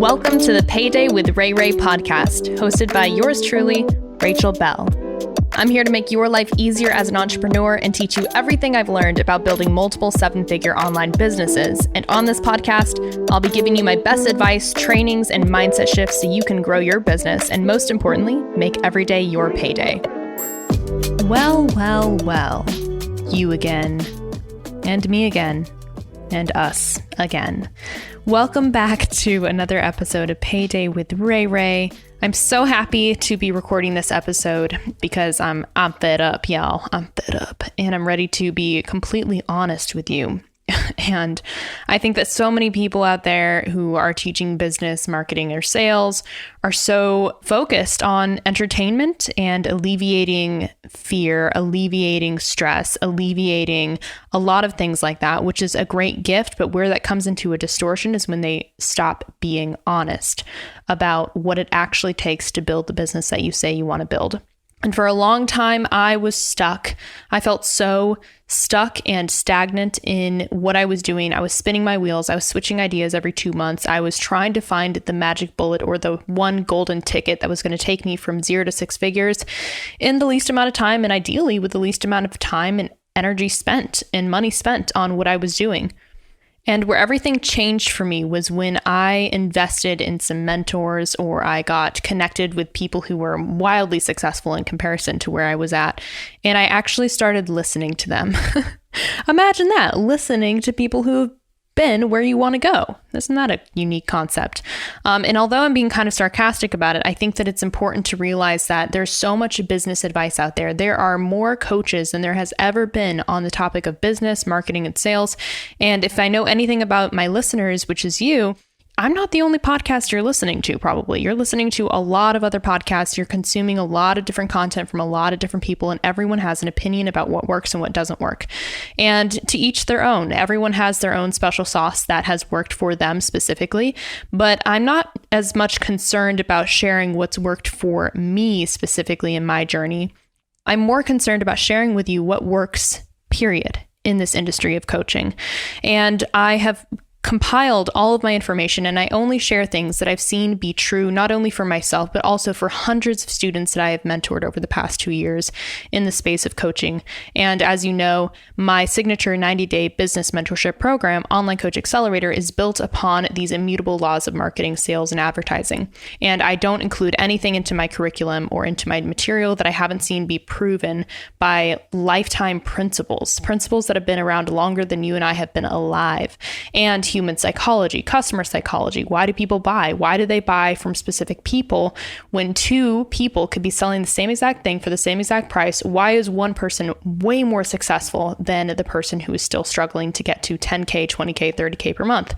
Welcome to the Payday with Rayray podcast, hosted by yours truly, Rachel Bell. I'm here to make your life easier as an entrepreneur and teach you everything I've learned about building multiple seven-figure online businesses. And on this podcast, I'll be giving you my best advice, trainings, and mindset shifts so you can grow your business and, most importantly, make every day your payday. Well. You again, and me again, and us again. Welcome back to another episode of Payday with Rayray. I'm so happy to be recording this episode because I'm fed up, y'all. I'm fed up, and I'm ready to be completely honest with you. And I think that so many people out there who are teaching business, marketing, or sales are so focused on entertainment and alleviating fear, alleviating stress, alleviating a lot of things like that, which is a great gift. But where that comes into a distortion is when they stop being honest about what it actually takes to build the business that you say you want to build. And for a long time, I was stuck. I felt so stuck and stagnant in what I was doing. I was spinning my wheels. I was switching ideas every 2 months. I was trying to find the magic bullet or the one golden ticket that was going to take me from 0 to 6 figures in the least amount of time, and ideally with the least amount of time and energy spent and money spent on what I was doing. And where everything changed for me was when I invested in some mentors, or I got connected with people who were wildly successful in comparison to where I was at. And I actually started listening to them. Imagine that, listening to people who have been where you want to go. Isn't that a unique concept? And although I'm being kind of sarcastic about it, I think that it's important to realize that there's so much business advice out there. There are more coaches than there has ever been on the topic of business, marketing, and sales. And if I know anything about my listeners, which is you, I'm not the only podcast you're listening to, probably. You're listening to a lot of other podcasts. You're consuming a lot of different content from a lot of different people, and everyone has an opinion about what works and what doesn't work. And to each their own. Everyone has their own special sauce that has worked for them specifically, but I'm not as much concerned about sharing what's worked for me specifically in my journey. I'm more concerned about sharing with you what works, period, in this industry of coaching. And I have compiled all of my information, and I only share things that I've seen be true, not only for myself, but also for hundreds of students that I have mentored over the past 2 years in the space of coaching. And as you know, my signature 90-day business mentorship program, Online Coach Accelerator, is built upon these immutable laws of marketing, sales, and advertising. And I don't include anything into my curriculum or into my material that I haven't seen be proven by lifetime principles that have been around longer than you and I have been alive. And human psychology, customer psychology. Why do people buy? Why do they buy from specific people when two people could be selling the same exact thing for the same exact price? Why is one person way more successful than the person who is still struggling to get to 10K, 20K, 30K per month?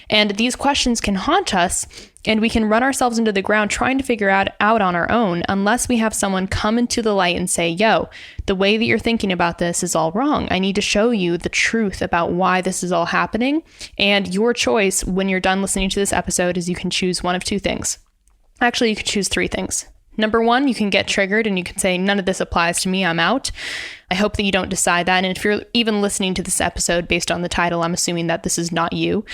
And these questions can haunt us, and we can run ourselves into the ground trying to figure out on our own unless we have someone come into the light and say, yo, the way that you're thinking about this is all wrong. I need to show you the truth about why this is all happening. And your choice when you're done listening to this episode is you can choose one of two things. Actually, you can choose 3 things. Number 1, you can get triggered and you can say, none of this applies to me, I'm out. I hope that you don't decide that. And if you're even listening to this episode based on the title, I'm assuming that this is not you.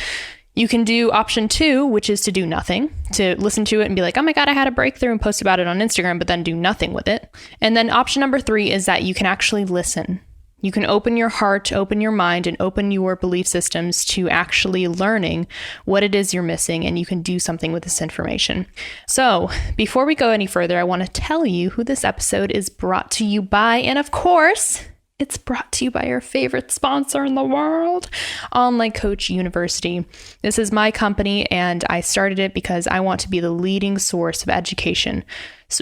You can do option 2, which is to do nothing, to listen to it and be like, oh my God, I had a breakthrough, and post about it on Instagram, but then do nothing with it. And then option number 3 is that you can actually listen. You can open your heart, open your mind, and open your belief systems to actually learning what it is you're missing, and you can do something with this information. So before we go any further, I want to tell you who this episode is brought to you by, and of course, it's brought to you by our favorite sponsor in the world, Online Coach University. This is my company, and I started it because I want to be the leading source of education,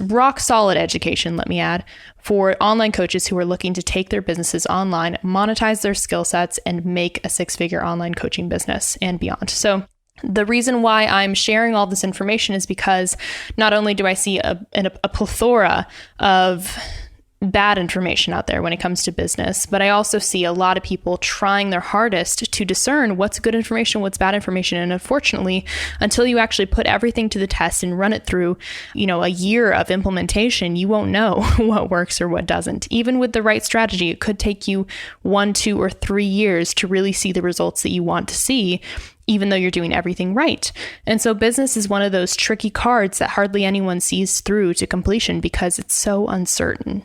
rock solid education, let me add, for online coaches who are looking to take their businesses online, monetize their skill sets, and make a 6-figure online coaching business and beyond. So the reason why I'm sharing all this information is because not only do I see a plethora of bad information out there when it comes to business, but I also see a lot of people trying their hardest to discern what's good information, what's bad information. And unfortunately, until you actually put everything to the test and run it through, a year of implementation, you won't know what works or what doesn't. Even with the right strategy, it could take you 1, 2, or 3 years to really see the results that you want to see, even though you're doing everything right. And so business is one of those tricky cards that hardly anyone sees through to completion because it's so uncertain.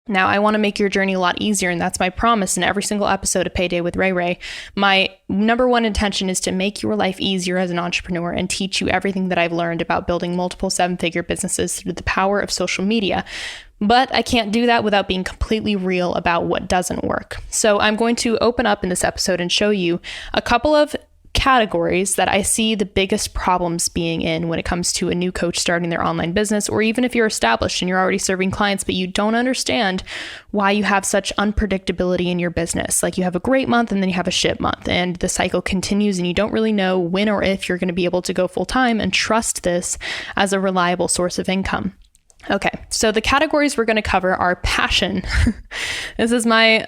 Now, I want to make your journey a lot easier, and that's my promise in every single episode of Payday with Rayray. My number one intention is to make your life easier as an entrepreneur and teach you everything that I've learned about building multiple 7-figure businesses through the power of social media. But I can't do that without being completely real about what doesn't work. So I'm going to open up in this episode and show you a couple of categories that I see the biggest problems being in when it comes to a new coach starting their online business, or even if you're established and you're already serving clients, but you don't understand why you have such unpredictability in your business. Like you have a great month and then you have a shit month and the cycle continues and you don't really know when or if you're going to be able to go full time and trust this as a reliable source of income. Okay, so the categories we're going to cover are passion. This is my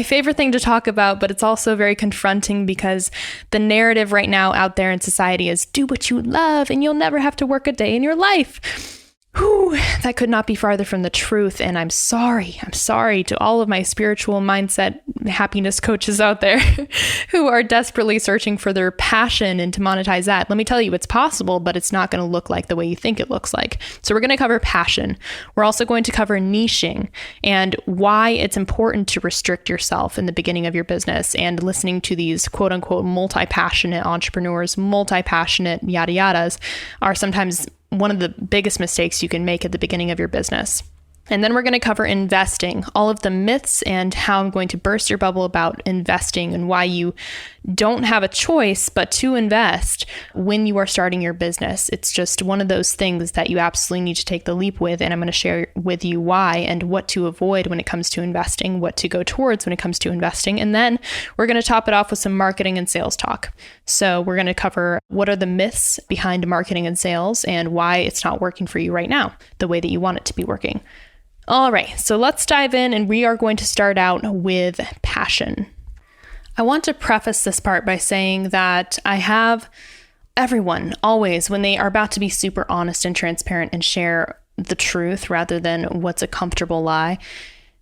favorite thing to talk about, but it's also very confronting because the narrative right now out there in society is do what you love and you'll never have to work a day in your life. Whew, that could not be farther from the truth. And I'm sorry to all of my spiritual mindset happiness coaches out there who are desperately searching for their passion and to monetize that. Let me tell you, it's possible, but it's not going to look like the way you think it looks like. So we're going to cover passion. We're also going to cover niching and why it's important to restrict yourself in the beginning of your business, and listening to these quote unquote multi-passionate entrepreneurs, multi-passionate yada yadas are sometimes one of the biggest mistakes you can make at the beginning of your business. And then we're going to cover investing, all of the myths and how I'm going to burst your bubble about investing and why you don't have a choice but to invest when you are starting your business. It's just one of those things that you absolutely need to take the leap with. And I'm going to share with you why and what to avoid when it comes to investing, what to go towards when it comes to investing. And then we're going to top it off with some marketing and sales talk. So we're going to cover what are the myths behind marketing and sales and why it's not working for you right now, the way that you want it to be working. All right, so let's dive in, and we are going to start out with passion. I want to preface this part by saying that I have everyone always, when they are about to be super honest and transparent and share the truth rather than what's a comfortable lie,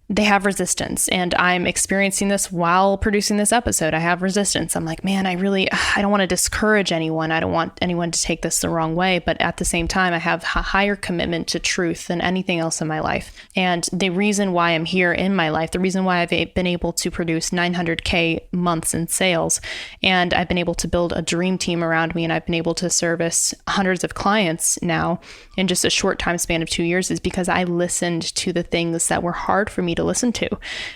they have resistance. And I'm experiencing this while producing this episode. I have resistance. I'm like, man, I don't want to discourage anyone. I don't want anyone to take this the wrong way. But at the same time, I have a higher commitment to truth than anything else in my life. And the reason why I'm here in my life, the reason why I've been able to produce 900K months in sales, and I've been able to build a dream team around me, and I've been able to service hundreds of clients now in just a short time span of 2 years, is because I listened to the things that were hard for me to listen to.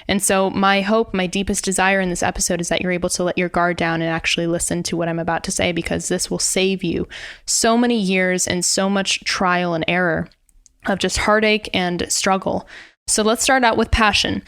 And so my hope, my deepest desire in this episode is that you're able to let your guard down and actually listen to what I'm about to say, because this will save you so many years and so much trial and error of just heartache and struggle. So let's start out with passion.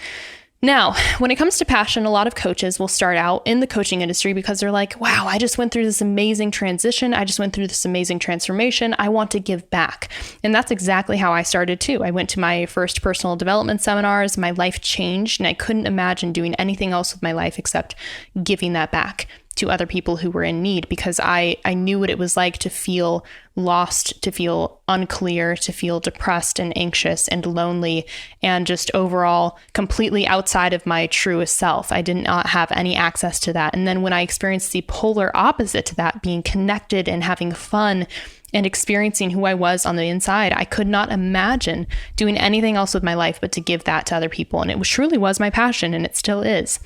Now, when it comes to passion, a lot of coaches will start out in the coaching industry because they're like, wow, I just went through this amazing transition. I just went through this amazing transformation. I want to give back. And that's exactly how I started too. I went to my first personal development seminars. My life changed, and I couldn't imagine doing anything else with my life except giving that back to other people who were in need, because I knew what it was like to feel lost, to feel unclear, to feel depressed and anxious and lonely, and just overall completely outside of my truest self. I did not have any access to that. And then when I experienced the polar opposite to that, being connected and having fun and experiencing who I was on the inside, I could not imagine doing anything else with my life but to give that to other people. And it truly was my passion, and it still is.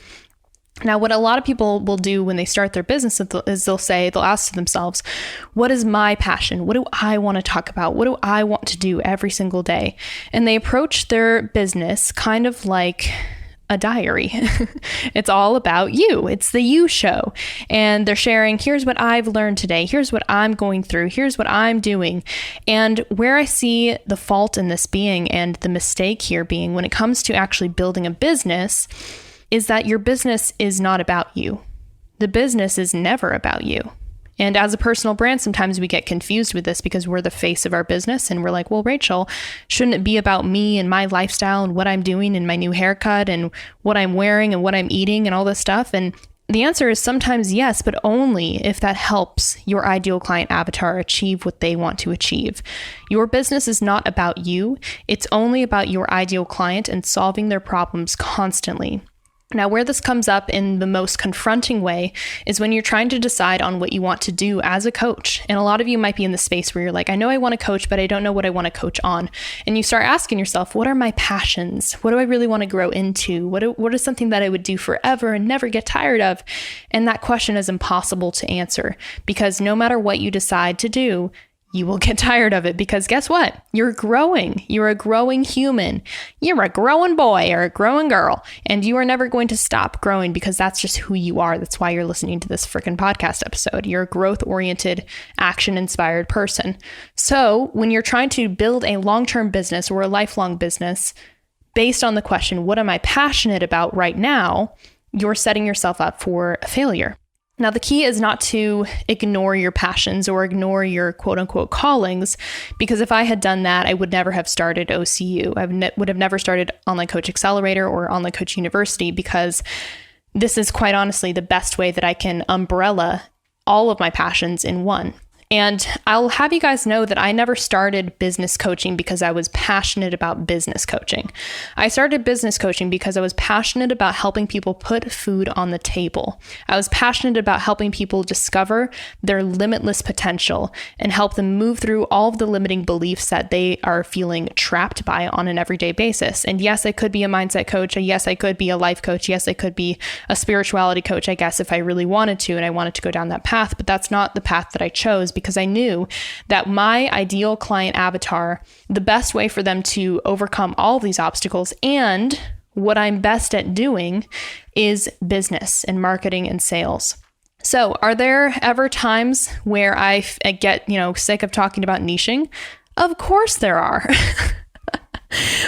Now, what a lot of people will do when they start their business is they'll ask themselves, what is my passion? What do I want to talk about? What do I want to do every single day? And they approach their business kind of like a diary. It's all about you. It's the you show. And they're sharing, here's what I've learned today. Here's what I'm going through. Here's what I'm doing. And where I see the fault in this being, and the mistake here being, when it comes to actually building a business, is that your business is not about you. The business is never about you. And as a personal brand, sometimes we get confused with this because we're the face of our business and we're like, well, Rachel, shouldn't it be about me and my lifestyle and what I'm doing and my new haircut and what I'm wearing and what I'm eating and all this stuff? And the answer is sometimes yes, but only if that helps your ideal client avatar achieve what they want to achieve. Your business is not about you. It's only about your ideal client and solving their problems constantly. Now, where this comes up in the most confronting way is when you're trying to decide on what you want to do as a coach. And a lot of you might be in the space where you're like, I know I want to coach, but I don't know what I want to coach on. And you start asking yourself, what are my passions? What do I really want to grow into? What is something that I would do forever and never get tired of? And that question is impossible to answer because no matter what you decide to do, you will get tired of it because guess what? You're growing. You're a growing human. You're a growing boy or a growing girl, and you are never going to stop growing because that's just who you are. That's why you're listening to this freaking podcast episode. You're a growth-oriented, action-inspired person. So when you're trying to build a long-term business or a lifelong business based on the question, what am I passionate about right now? You're setting yourself up for a failure. Now, the key is not to ignore your passions or ignore your quote unquote callings, because if I had done that, I would never have started OCU. I would have never started Online Coach Accelerator or Online Coach University, because this is quite honestly the best way that I can umbrella all of my passions in one. And I'll have you guys know that I never started business coaching because I was passionate about business coaching. I started business coaching because I was passionate about helping people put food on the table. I was passionate about helping people discover their limitless potential and help them move through all of the limiting beliefs that they are feeling trapped by on an everyday basis. And yes, I could be a mindset coach. Yes, I could be a life coach. Yes, I could be a spirituality coach, I guess, if I really wanted to and I wanted to go down that path. But that's not the path that I chose, because I knew that my ideal client avatar, the best way for them to overcome all of these obstacles and what I'm best at doing is business and marketing and sales. So are there ever times where I get, sick of talking about niching? Of course there are.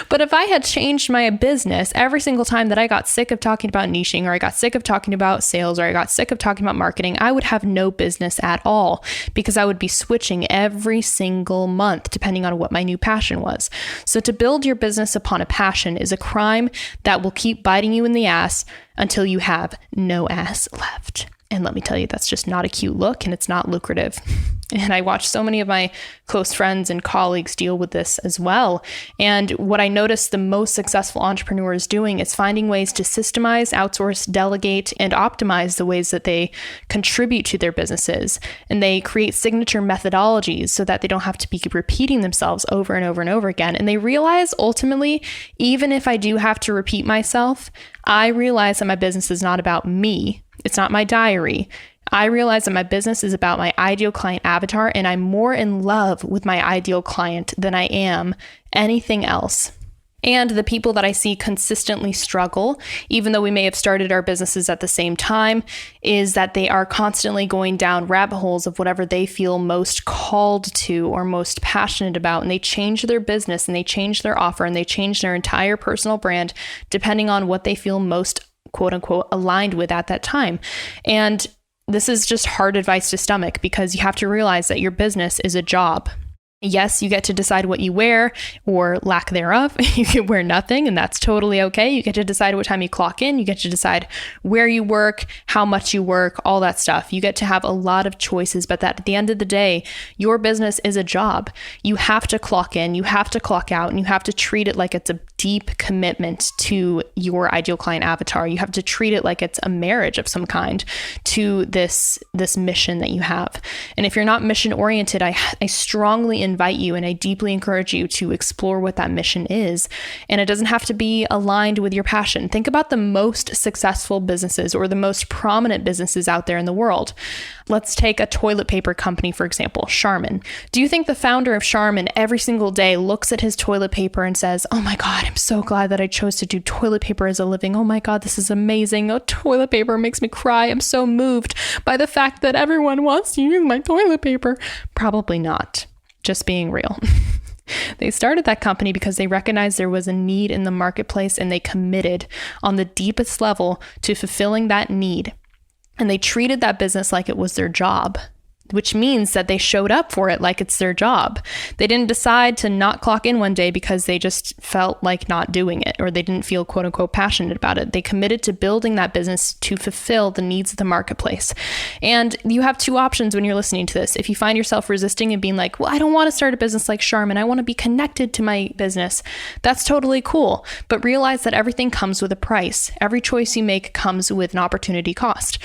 But if I had changed my business every single time that I got sick of talking about niching, or I got sick of talking about sales, or I got sick of talking about marketing, I would have no business at all, because I would be switching every single month depending on what my new passion was. So to build your business upon a passion is a crime that will keep biting you in the ass until you have no ass left. And let me tell you, that's just not a cute look, and it's not lucrative. And I watch so many of my close friends and colleagues deal with this as well. And what I noticed the most successful entrepreneurs doing is finding ways to systemize, outsource, delegate, and optimize the ways that they contribute to their businesses. And they create signature methodologies so that they don't have to be repeating themselves over and over and over again. And they realize ultimately, even if I do have to repeat myself, I realize that my business is not about me. It's not my diary. I realize that my business is about my ideal client avatar, and I'm more in love with my ideal client than I am anything else. And the people that I see consistently struggle, even though we may have started our businesses at the same time, is that they are constantly going down rabbit holes of whatever they feel most called to or most passionate about. And they change their business and they change their offer and they change their entire personal brand depending on what they feel most quote unquote aligned with at that time. And this is just hard advice to stomach, because you have to realize that your business is a job. Yes, you get to decide what you wear or lack thereof. You can wear nothing, and that's totally okay. You get to decide what time you clock in. You get to decide where you work, how much you work, all that stuff. You get to have a lot of choices, but that at the end of the day, your business is a job. You have to clock in, you have to clock out, and you have to treat it like it's a deep commitment to your ideal client avatar. You have to treat it like it's a marriage of some kind to this mission that you have. And if you're not mission oriented, I strongly invite you and I deeply encourage you to explore what that mission is. And it doesn't have to be aligned with your passion. Think about the most successful businesses or the most prominent businesses out there in the world. Let's take a toilet paper company, for example, Charmin. Do you think the founder of Charmin every single day looks at his toilet paper and says, oh my God, I'm so glad that I chose to do toilet paper as a living. Oh my God, this is amazing. Oh, toilet paper makes me cry. I'm so moved by the fact that everyone wants to use my toilet paper. Probably not. Just being real. They started that company because they recognized there was a need in the marketplace, and they committed on the deepest level to fulfilling that need. And they treated that business like it was their job. which means that they showed up for it like it's their job. They didn't decide to not clock in one day because they just felt like not doing it, or they didn't feel quote unquote passionate about it. They committed to building that business to fulfill the needs of the marketplace. And you have two options when you're listening to this. If you find yourself resisting and being like, well, I don't want to start a business like Charmin, I want to be connected to my business, that's totally cool. But realize that everything comes with a price. Every choice you make comes with an opportunity cost.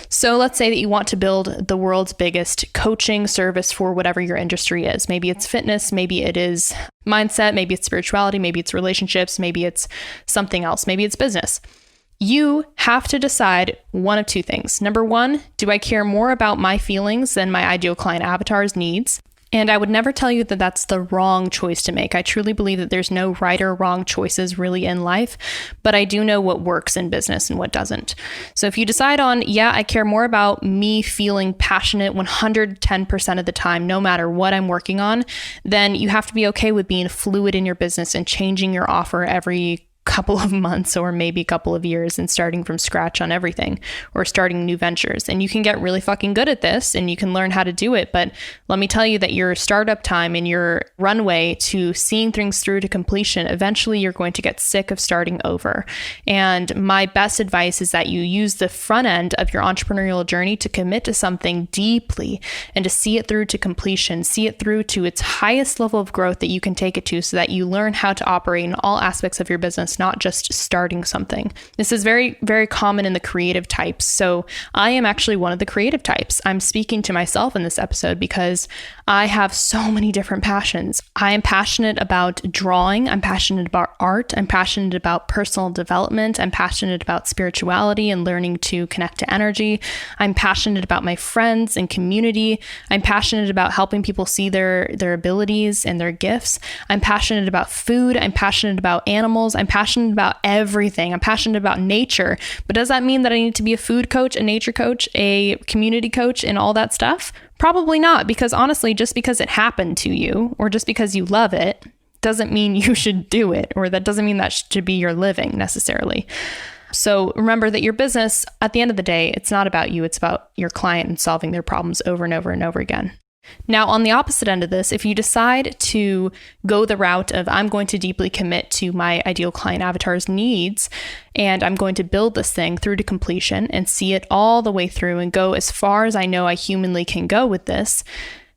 So let's say that you want to build the world's biggest coaching service for whatever your industry is. Maybe it's fitness, maybe it is mindset, maybe it's spirituality, maybe it's relationships, maybe it's something else, maybe it's business. You have to decide one of two things. Number one, do I care more about my feelings than my ideal client avatar's needs? And I would never tell you that that's the wrong choice to make. I truly believe that there's no right or wrong choices really in life, but I do know what works in business and what doesn't. So if you decide on, yeah, I care more about me feeling passionate 110% of the time, no matter what I'm working on, then you have to be okay with being fluid in your business and changing your offer every couple of months or maybe a couple of years and starting from scratch on everything, or starting new ventures. And you can get really fucking good at this and you can learn how to do it. But let me tell you that your startup time and your runway to seeing things through to completion, eventually you're going to get sick of starting over. And my best advice is that you use the front end of your entrepreneurial journey to commit to something deeply and to see it through to completion, see it through to its highest level of growth that you can take it to, so that you learn how to operate in all aspects of your business, not just starting something. This is very, very common in the creative types. So I am actually one of the creative types. I'm speaking to myself in this episode because I have so many different passions. I am passionate about drawing. I'm passionate about art. I'm passionate about personal development. I'm passionate about spirituality and learning to connect to energy. I'm passionate about my friends and community. I'm passionate about helping people see their abilities and their gifts. I'm passionate about food. I'm passionate about animals. I'm passionate about everything. I'm passionate about nature. But does that mean that I need to be a food coach, a nature coach, a community coach, and all that stuff? Probably not, because honestly, just because it happened to you or just because you love it doesn't mean you should do it, or that doesn't mean that should be your living necessarily. So remember that your business, at the end of the day, it's not about you, it's about your client and solving their problems over and over and over again. Now, on the opposite end of this, if you decide to go the route of I'm going to deeply commit to my ideal client avatar's needs, and I'm going to build this thing through to completion and see it all the way through and go as far as I know I humanly can go with this,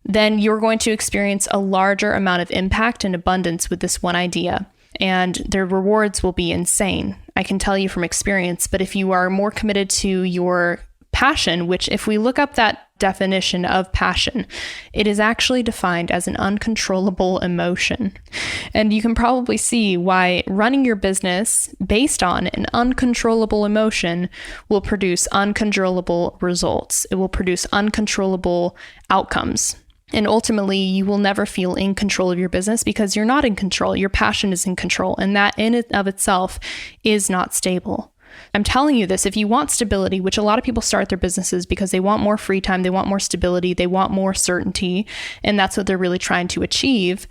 then you're going to experience a larger amount of impact and abundance with this one idea. And the rewards will be insane. I can tell you from experience, but if you are more committed to your passion, which if we look up that definition of passion, it is actually defined as an uncontrollable emotion. And you can probably see why running your business based on an uncontrollable emotion will produce uncontrollable results. It will produce uncontrollable outcomes. And ultimately, you will never feel in control of your business because you're not in control. Your passion is in control. And that in and of itself is not stable. I'm telling you this, if you want stability, which a lot of people start their businesses because they want more free time, they want more stability, they want more certainty, and that's what they're really trying to achieve,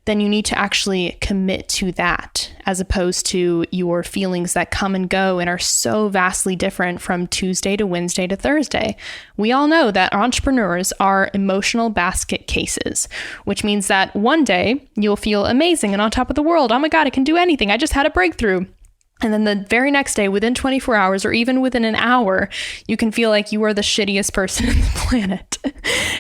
then you need to actually commit to that as opposed to your feelings that come and go and are so vastly different from Tuesday to Wednesday to Thursday. We all know that entrepreneurs are emotional basket cases, which means that one day you'll feel amazing and on top of the world. Oh my God, I can do anything. I just had a breakthrough. And then the very next day, within 24 hours or even within an hour, you can feel like you are the shittiest person on the planet.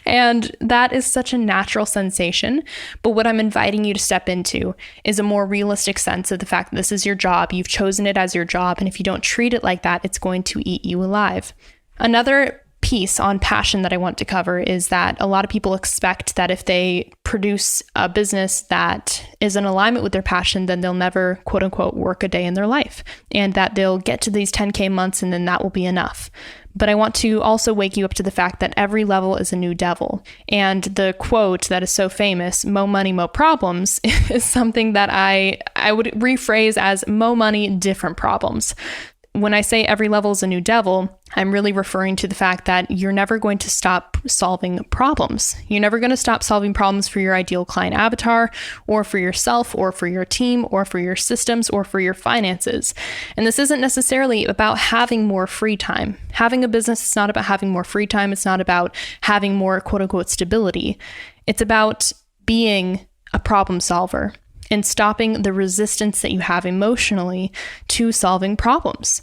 And that is such a natural sensation. But what I'm inviting you to step into is a more realistic sense of the fact that this is your job. You've chosen it as your job. And if you don't treat it like that, it's going to eat you alive. Another piece on passion that I want to cover is that a lot of people expect that if they produce a business that is in alignment with their passion, then they'll never, quote unquote, work a day in their life, and that they'll get to these 10K months and then that will be enough. But I want to also wake you up to the fact that every level is a new devil. And the quote that is so famous, "Mo money, mo problems," is something that I would rephrase as "mo money, different problems." when I say every level is a new devil, I'm really referring to the fact that you're never going to stop solving problems. You're never going to stop solving problems for your ideal client avatar, or for yourself, or for your team, or for your systems, or for your finances. And this isn't necessarily about having more free time. Having a business is not about having more free time. It's not about having more quote unquote stability. It's about being a problem solver and stopping the resistance that you have emotionally to solving problems.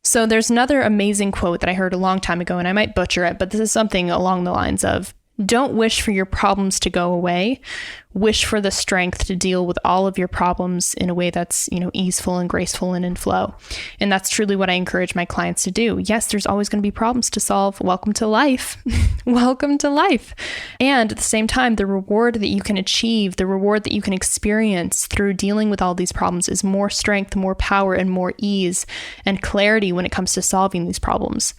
So there's another amazing quote that I heard a long time ago, and I might butcher it, but this is something along the lines of, don't wish for your problems to go away. Wish for the strength to deal with all of your problems in a way that's, easeful and graceful and in flow. And that's truly what I encourage my clients to do. Yes, there's always going to be problems to solve. Welcome to life. Welcome to life. And at the same time, the reward that you can achieve, the reward that you can experience through dealing with all these problems is more strength, more power, and more ease and clarity when it comes to solving these problems.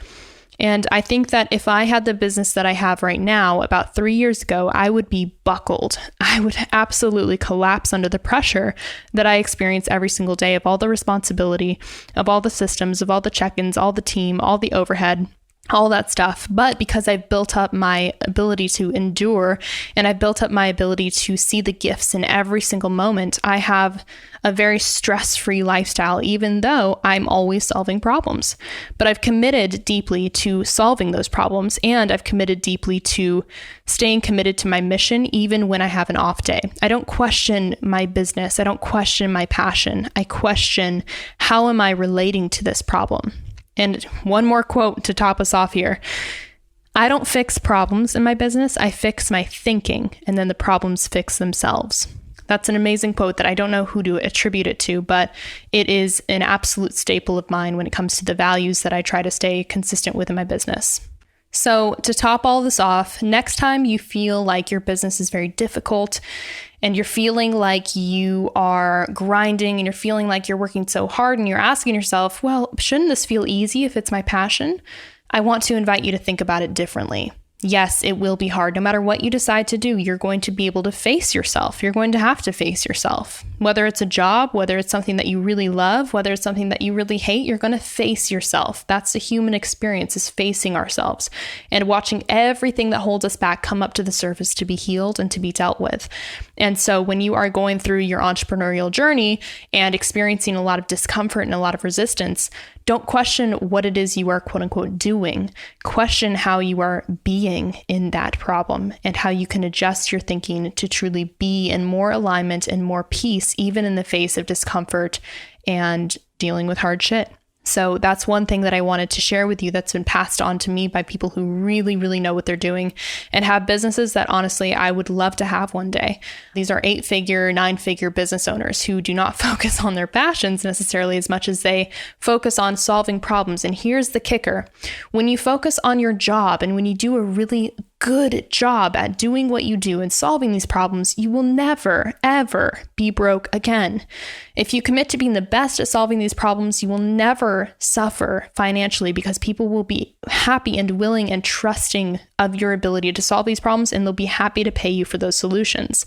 And I think that if I had the business that I have right now, about 3 years ago, I would be buckled. I would absolutely collapse under the pressure that I experience every single day of all the responsibility, of all the systems, of all the check-ins, all the team, all the overhead, all that stuff. But because I've built up my ability to endure, and I've built up my ability to see the gifts in every single moment, I have a very stress-free lifestyle, even though I'm always solving problems. But I've committed deeply to solving those problems, and I've committed deeply to staying committed to my mission, even when I have an off day. I don't question my business. I don't question my passion. I question, how am I relating to this problem? And one more quote to top us off here. I don't fix problems in my business. I fix my thinking, and then the problems fix themselves. That's an amazing quote that I don't know who to attribute it to, but it is an absolute staple of mine when it comes to the values that I try to stay consistent with in my business. So to top all this off, next time you feel like your business is very difficult and you're feeling like you are grinding and you're feeling like you're working so hard and you're asking yourself, well, shouldn't this feel easy if it's my passion? I want to invite you to think about it differently. Yes, it will be hard. No matter what you decide to do, you're going to be able to face yourself. You're going to have to face yourself. Whether it's a job, whether it's something that you really love, whether it's something that you really hate, you're going to face yourself. That's the human experience, is facing ourselves and watching everything that holds us back come up to the surface to be healed and to be dealt with. And so when you are going through your entrepreneurial journey and experiencing a lot of discomfort and a lot of resistance, don't question what it is you are quote unquote doing. Question how you are being in that problem and how you can adjust your thinking to truly be in more alignment and more peace, even in the face of discomfort and dealing with hard shit. So that's one thing that I wanted to share with you that's been passed on to me by people who really, really know what they're doing and have businesses that honestly I would love to have one day. These are 8-figure, 9-figure business owners who do not focus on their passions necessarily as much as they focus on solving problems. And here's the kicker. When you focus on your job and when you do a really good job at doing what you do and solving these problems, you will never, ever be broke again. If you commit to being the best at solving these problems, you will never suffer financially because people will be happy and willing and trusting of your ability to solve these problems, and they'll be happy to pay you for those solutions.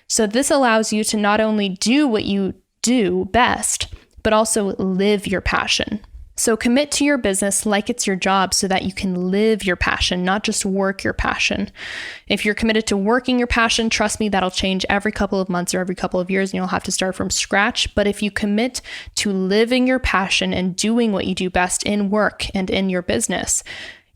So this allows you to not only do what you do best, but also live your passion. So commit to your business like it's your job so that you can live your passion, not just work your passion. If you're committed to working your passion, trust me, that'll change every couple of months or every couple of years and you'll have to start from scratch. But if you commit to living your passion and doing what you do best in work and in your business,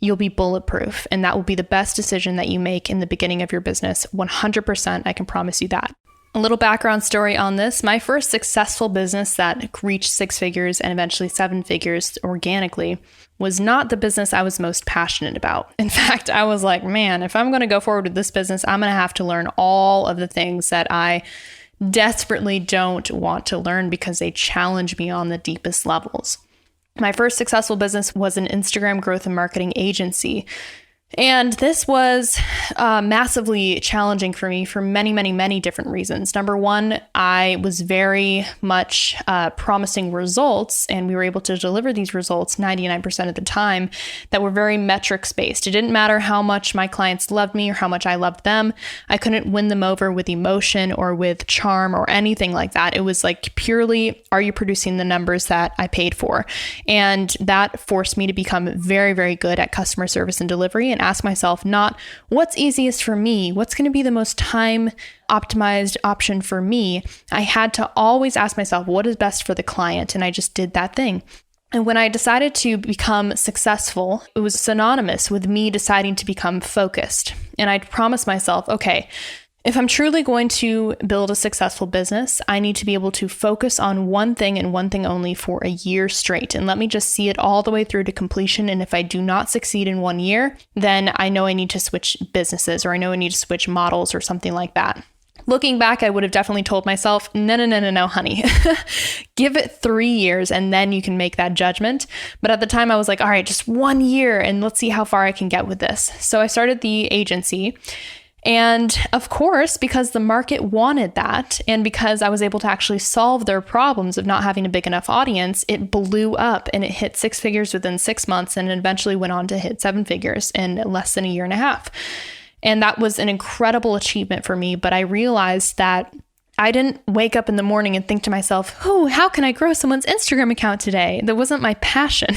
you'll be bulletproof. And that will be the best decision that you make in the beginning of your business. 100%, I can promise you that. A little background story on this. My first successful business that reached 6 figures and eventually 7 figures organically was not the business I was most passionate about. In fact, I was like, man, if I'm going to go forward with this business, I'm going to have to learn all of the things that I desperately don't want to learn because they challenge me on the deepest levels. My first successful business was an Instagram growth and marketing agency. And this was massively challenging for me for many, many, many different reasons. Number one, I was very much promising results, and we were able to deliver these results 99% of the time that were very metrics based. It didn't matter how much my clients loved me or how much I loved them. I couldn't win them over with emotion or with charm or anything like that. It was like purely, are you producing the numbers that I paid for? And that forced me to become very, very good at customer service and delivery, and ask myself not what's easiest for me, what's going to be the most time optimized option for me. I had to always ask myself what is best for the client, and I just did that thing. And when I decided to become successful, it was synonymous with me deciding to become focused. And I'd promised myself, okay, if I'm truly going to build a successful business, I need to be able to focus on one thing and one thing only for a year straight. And let me just see it all the way through to completion. And if I do not succeed in 1 year, then I know I need to switch businesses, or I know I need to switch models or something like that. Looking back, I would have definitely told myself, no, honey, give it 3 years and then you can make that judgment. But at the time I was like, all right, just 1 year and let's see how far I can get with this. So I started the agency. And of course, because the market wanted that, and because I was able to actually solve their problems of not having a big enough audience, it blew up and it hit 6 figures within 6 months and eventually went on to hit 7 figures in less than a year and a half. And that was an incredible achievement for me. But I realized that I didn't wake up in the morning and think to myself, oh, how can I grow someone's Instagram account today? That wasn't my passion.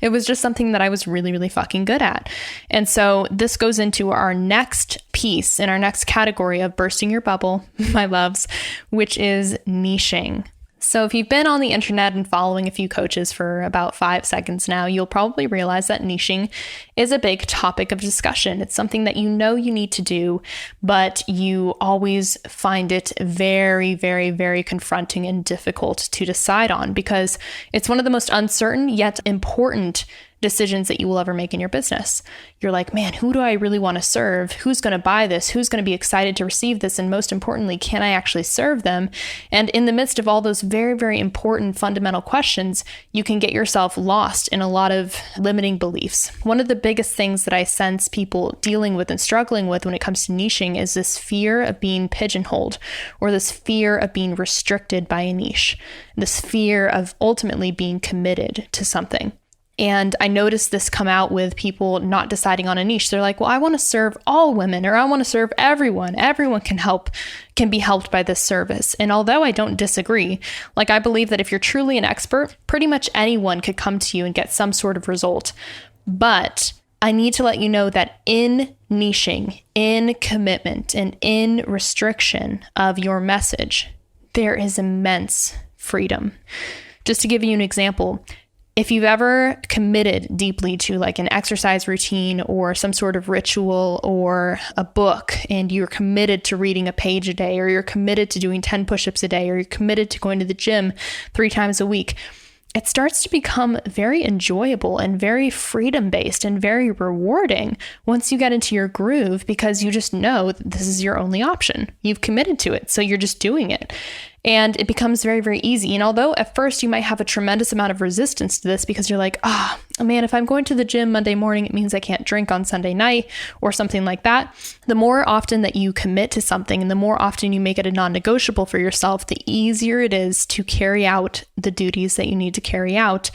It was just something that I was really, really fucking good at. And so this goes into our next piece in our next category of bursting your bubble, my loves, which is niching. So if you've been on the internet and following a few coaches for about 5 seconds now, you'll probably realize that niching is a big topic of discussion. It's something that you know you need to do, but you always find it very, very, very confronting and difficult to decide on because it's one of the most uncertain yet important decisions that you will ever make in your business. You're like, man, who do I really want to serve? Who's going to buy this? Who's going to be excited to receive this? And most importantly, can I actually serve them? And in the midst of all those very, very important fundamental questions, you can get yourself lost in a lot of limiting beliefs. One of the biggest things that I sense people dealing with and struggling with when it comes to niching is this fear of being pigeonholed, or this fear of being restricted by a niche, this fear of ultimately being committed to something. And I noticed this come out with people not deciding on a niche. They're like, well, I want to serve all women, or I want to serve everyone. Everyone can be helped by this service. And although I don't disagree, like I believe that if you're truly an expert, pretty much anyone could come to you and get some sort of result. But I need to let you know that in niching, in commitment, and in restriction of your message, there is immense freedom. Just to give you an example, if you've ever committed deeply to like an exercise routine or some sort of ritual or a book, and you're committed to reading a page a day, or you're committed to doing 10 push-ups a day, or you're committed to going to the gym 3 times a week, it starts to become very enjoyable and very freedom-based and very rewarding once you get into your groove, because you just know that this is your only option. You've committed to it, so you're just doing it. And it becomes very, very easy. And although at first you might have a tremendous amount of resistance to this because you're like, oh man, if I'm going to the gym Monday morning, it means I can't drink on Sunday night or something like that. The more often that you commit to something and the more often you make it a non-negotiable for yourself, the easier it is to carry out the duties that you need to carry out.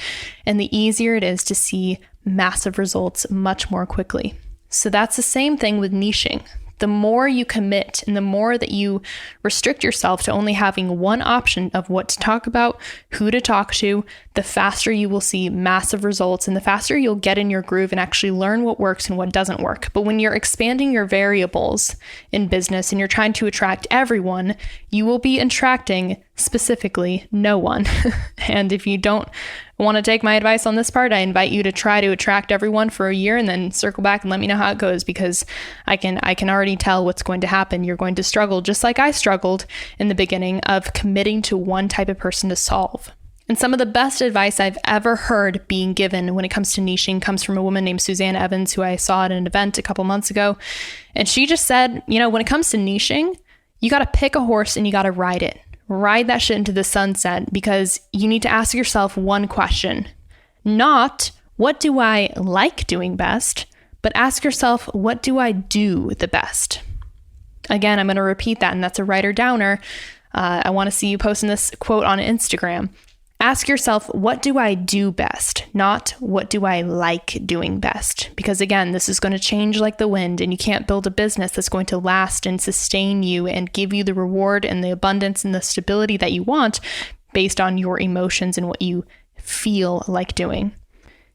And the easier it is to see massive results much more quickly. So that's the same thing with niching. The more you commit and the more that you restrict yourself to only having one option of what to talk about, who to talk to, the faster you will see massive results and the faster you'll get in your groove and actually learn what works and what doesn't work. But when you're expanding your variables in business and you're trying to attract everyone, you will be attracting specifically no one. And if you don't want to take my advice on this part, I invite you to try to attract everyone for a year and then circle back and let me know how it goes, because I can already tell what's going to happen. You're going to struggle just like I struggled in the beginning of committing to one type of person to solve. And some of the best advice I've ever heard being given when it comes to niching comes from a woman named Suzanne Evans, who I saw at an event a couple months ago. And she just said, when it comes to niching, you got to pick a horse and you got to ride it. Ride that shit into the sunset, because you need to ask yourself one question. Not, what do I like doing best? but ask yourself, what do I do the best? Again, I'm going to repeat that, and that's a writer downer. I want to see you posting this quote on Instagram. Ask yourself, what do I do best? Not what do I like doing best? Because again, this is going to change like the wind, and you can't build a business that's going to last and sustain you and give you the reward and the abundance and the stability that you want based on your emotions and what you feel like doing.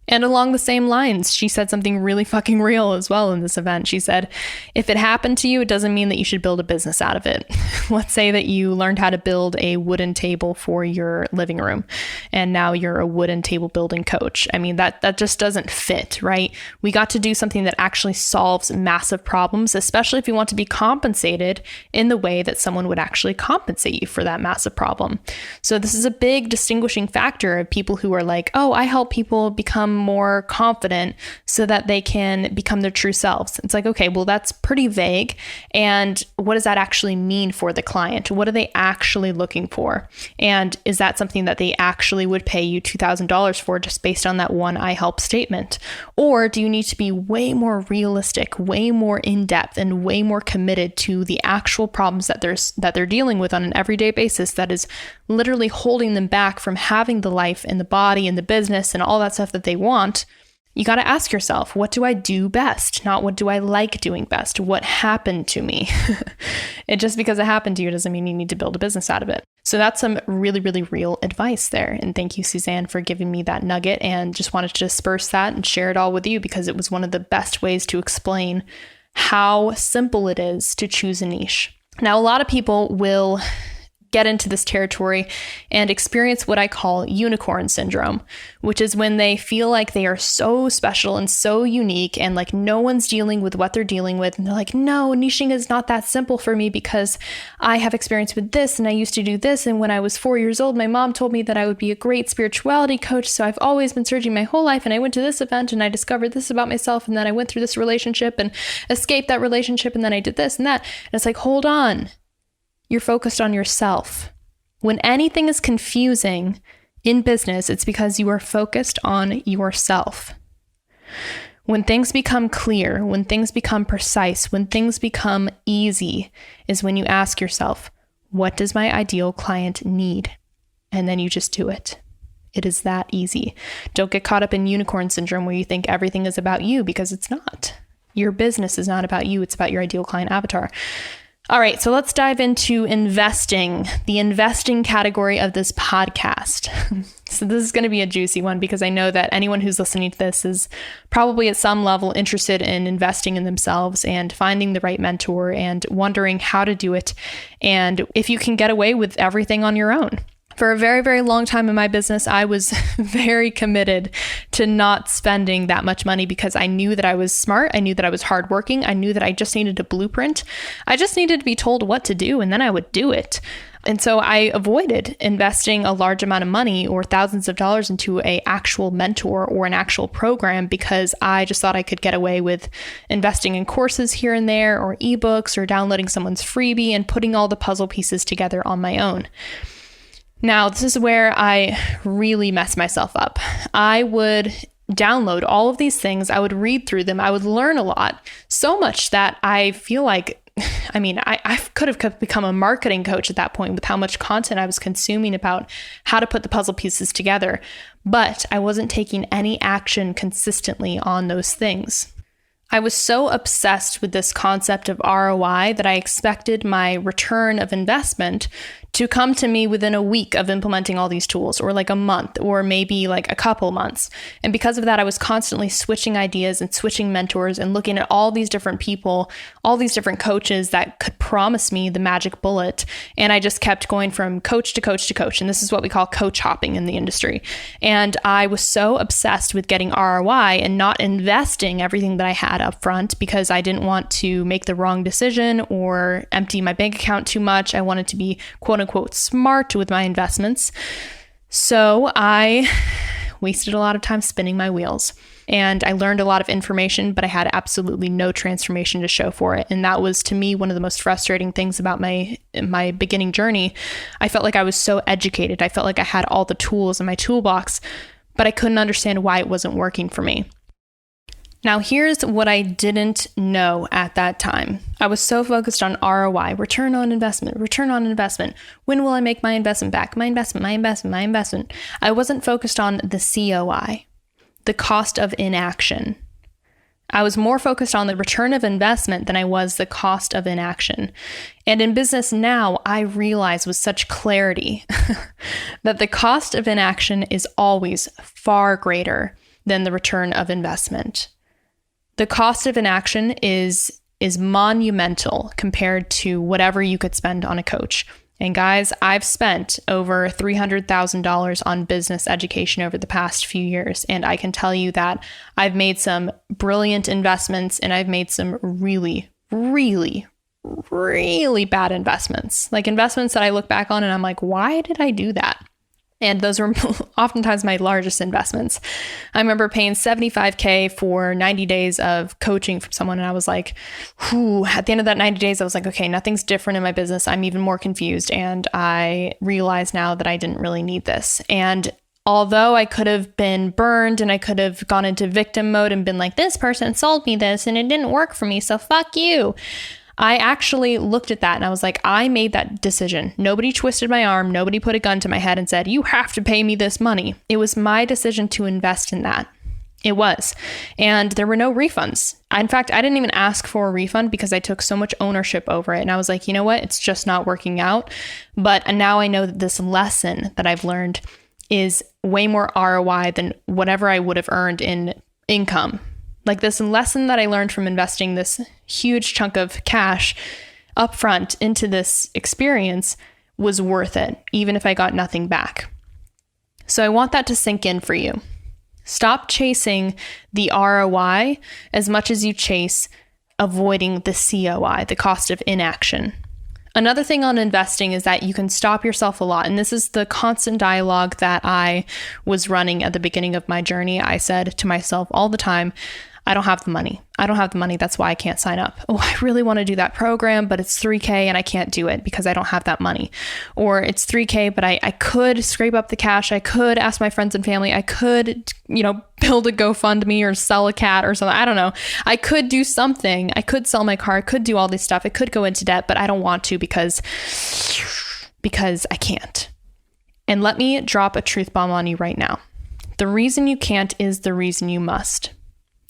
And along the same lines, she said something really fucking real as well in this event. She said, if it happened to you, it doesn't mean that you should build a business out of it. Let's say that you learned how to build a wooden table for your living room, and now you're a wooden table building coach. I mean, that just doesn't fit, right? We got to do something that actually solves massive problems, especially if you want to be compensated in the way that someone would actually compensate you for that massive problem. So this is a big distinguishing factor of people who are like, oh, I help people become more confident so that they can become their true selves. It's like, okay, well, that's pretty vague. And what does that actually mean for the client? What are they actually looking for? And is that something that they actually would pay you $2,000 for just based on that one I help statement? Or do you need to be way more realistic, way more in-depth, and way more committed to the actual problems that they're dealing with on an everyday basis that is literally holding them back from having the life and the body and the business and all that stuff that they want? You got to ask yourself, what do I do best? Not what do I like doing best? What happened to me? And just because it happened to you doesn't mean you need to build a business out of it. So that's some really, really real advice there. And thank you, Suzanne, for giving me that nugget, and just wanted to disperse that and share it all with you because it was one of the best ways to explain how simple it is to choose a niche. Now, a lot of people will get into this territory and experience what I call unicorn syndrome, which is when they feel like they are so special and so unique and like no one's dealing with what they're dealing with. And they're like, no, niching is not that simple for me because I have experience with this and I used to do this. And when I was 4 years old, my mom told me that I would be a great spirituality coach. So I've always been searching my whole life, and I went to this event and I discovered this about myself. And then I went through this relationship and escaped that relationship. And then I did this and that. And it's like, hold on. You're focused on yourself. When anything is confusing in business, it's because you are focused on yourself. When things become clear, when things become precise, when things become easy, is when you ask yourself, what does my ideal client need? And then you just do it. It is that easy. Don't get caught up in unicorn syndrome where you think everything is about you, because it's not. Your business is not about you. It's about your ideal client avatar. All right, so let's dive into investing, the investing category of this podcast. So this is going to be a juicy one because I know that anyone who's listening to this is probably at some level interested in investing in themselves and finding the right mentor and wondering how to do it, and if you can get away with everything on your own. For a very, very long time in my business, I was very committed to not spending that much money because I knew that I was smart. I knew that I was hardworking. I knew that I just needed a blueprint. I just needed to be told what to do, and then I would do it. And so I avoided investing a large amount of money or thousands of dollars into an actual mentor or an actual program because I just thought I could get away with investing in courses here and there or ebooks or downloading someone's freebie and putting all the puzzle pieces together on my own. Now, this is where I really messed myself up. I would download all of these things. I would read through them. I would learn a lot, so much that I feel like, I could have become a marketing coach at that point with how much content I was consuming about how to put the puzzle pieces together. But I wasn't taking any action consistently on those things. I was so obsessed with this concept of ROI that I expected my return of investment to come to me within a week of implementing all these tools, or like a month, or maybe like a couple months. And because of that, I was constantly switching ideas and switching mentors and looking at all these different people, all these different coaches that could promise me the magic bullet. And I just kept going from coach to coach to coach. And this is what we call coach hopping in the industry. And I was so obsessed with getting ROI and not investing everything that I had up front because I didn't want to make the wrong decision or empty my bank account too much. I wanted to be quote unquote smart with my investments. So I wasted a lot of time spinning my wheels, and I learned a lot of information, but I had absolutely no transformation to show for it. And that was, to me, one of the most frustrating things about my beginning journey. I felt like I was so educated. I felt like I had all the tools in my toolbox, but I couldn't understand why it wasn't working for me. Now, here's what I didn't know at that time. I was so focused on ROI, return on investment. When will I make my investment back? My investment. I wasn't focused on the COI, the cost of inaction. I was more focused on the return of investment than I was the cost of inaction. And in business now, I realize with such clarity that the cost of inaction is always far greater than the return of investment. The cost of inaction is monumental compared to whatever you could spend on a coach. And guys, I've spent over $300,000 on business education over the past few years. And I can tell you that I've made some brilliant investments and I've made some really, really, really bad investments. Like investments that I look back on and I'm like, why did I do that? And those were oftentimes my largest investments. I remember paying $75,000 for 90 days of coaching from someone. And I was like, at the end of that 90 days, I was like, okay, nothing's different in my business. I'm even more confused. And I realize now that I didn't really need this. And although I could have been burned and I could have gone into victim mode and been like, this person sold me this and it didn't work for me, so fuck you. I actually looked at that and I was like, I made that decision. Nobody twisted my arm. Nobody put a gun to my head and said, you have to pay me this money. It was my decision to invest in that. It was. And there were no refunds. In fact, I didn't even ask for a refund because I took so much ownership over it. And I was like, you know what? It's just not working out. But now I know that this lesson that I've learned is way more ROI than whatever I would have earned in income. Like this lesson that I learned from investing this huge chunk of cash upfront into this experience was worth it, even if I got nothing back. So I want that to sink in for you. Stop chasing the ROI as much as you chase avoiding the COI, the cost of inaction. Another thing on investing is that you can stop yourself a lot. And this is the constant dialogue that I was running at the beginning of my journey. I said to myself all the time, I don't have the money. That's why I can't sign up. Oh, I really want to do that program, but it's $3,000 and I can't do it because I don't have that money. Or it's $3,000, but I could scrape up the cash. I could ask my friends and family. I could, build a GoFundMe or sell a cat or something. I don't know. I could do something. I could sell my car. I could do all this stuff. I could go into debt, but I don't want to because I can't. And let me drop a truth bomb on you right now. The reason you can't is the reason you must.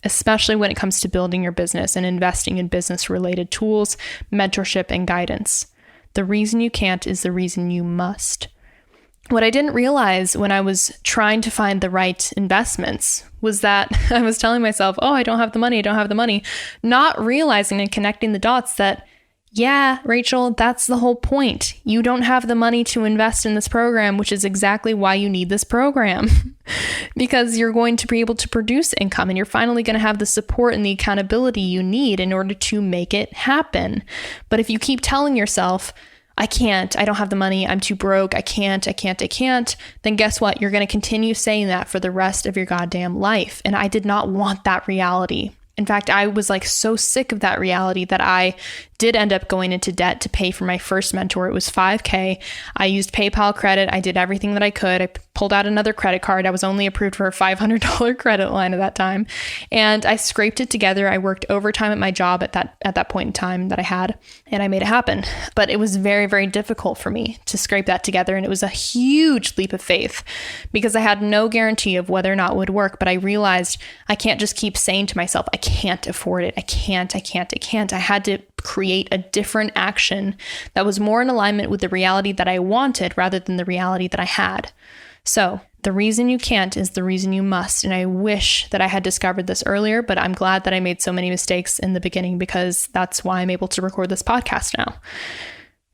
Especially when it comes to building your business and investing in business-related tools, mentorship, and guidance. The reason you can't is the reason you must. What I didn't realize when I was trying to find the right investments was that I was telling myself, oh, I don't have the money, not realizing and connecting the dots that, yeah, Rachel, that's the whole point. You don't have the money to invest in this program, which is exactly why you need this program. Because you're going to be able to produce income and you're finally going to have the support and the accountability you need in order to make it happen. But if you keep telling yourself, I can't, I don't have the money, I'm too broke, I can't, then guess what? You're going to continue saying that for the rest of your goddamn life. And I did not want that reality. In fact, I was like so sick of that reality that I did end up going into debt to pay for my first mentor. It was $5,000. I used PayPal credit. I did everything that I could. I pulled out another credit card. I was only approved for a $500 credit line at that time. And I scraped it together. I worked overtime at my job at that point in time that I had, and I made it happen. But it was very, very difficult for me to scrape that together. And it was a huge leap of faith because I had no guarantee of whether or not it would work. But I realized I can't just keep saying to myself, I can't afford it. I can't. I had to create a different action that was more in alignment with the reality that I wanted rather than the reality that I had. So the reason you can't is the reason you must. And I wish that I had discovered this earlier, but I'm glad that I made so many mistakes in the beginning because that's why I'm able to record this podcast now.